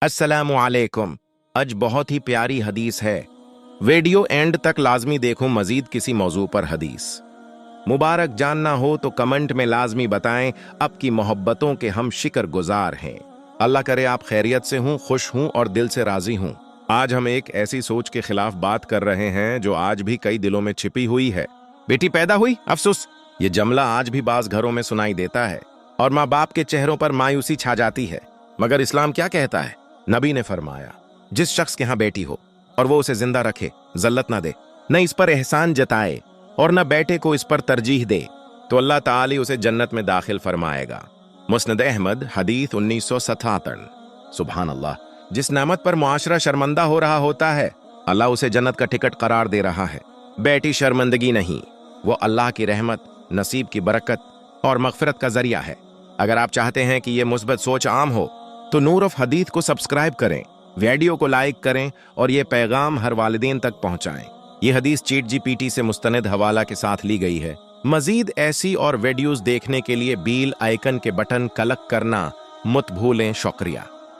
अस्सलामुअलैकुम। आज बहुत ही प्यारी हदीस है। वीडियो एंड तक लाजमी देखो मजीद किसी मौजू पर हदीस मुबारक जानना हो तो कमेंट में लाजमी बताएं। अब की मोहब्बतों के हम शिक्र गुजार हैं। अल्लाह करे आप खैरियत से हूँ, खुश हूँ और दिल से राजी हूँ। आज हम एक ऐसी सोच के खिलाफ बात कर रहे हैं जो आज भी कई दिलों में छिपी हुई है। बेटी पैदा हुई अफसोस, ये जमला आज भी बाज घरों में सुनाई देता है और माँ बाप के चेहरों पर मायूसी छा जाती है। मगर इस्लाम क्या कहता है? नबी ने फरमाया, जिस शख्स के यहाँ बेटी हो और वो उसे जिंदा रखे, जल्लत ना दे, न इस पर एहसान जताए और न बेटे को इस पर तरजीह दे, तो अल्लाह ताली उसे जन्नत में दाखिल फरमाएगा। मुस्नद अहमद हदीस 1977। सुभान अल्लाह। जिस नेमत पर मुआशरा शर्मंदा हो रहा होता है, अल्लाह उसे जन्नत का टिकट करार दे रहा है। बेटी शर्मंदगी नहीं, वो अल्लाह की रहमत, नसीब की बरकत और मगफिरत का जरिया है। अगर आप चाहते हैं कि ये मुस्बत सोच आम हो तो नूर ऑफ हदीस को सब्सक्राइब करें, वीडियो को लाइक करें और ये पैगाम हर वालिदैन तक पहुंचाएं। ये हदीस चीट जीपीटी से मुस्तनद हवाला के साथ ली गई है। मजीद ऐसी और वीडियोस देखने के लिए बेल आइकन के बटन क्लिक करना मत भूलें। शुक्रिया।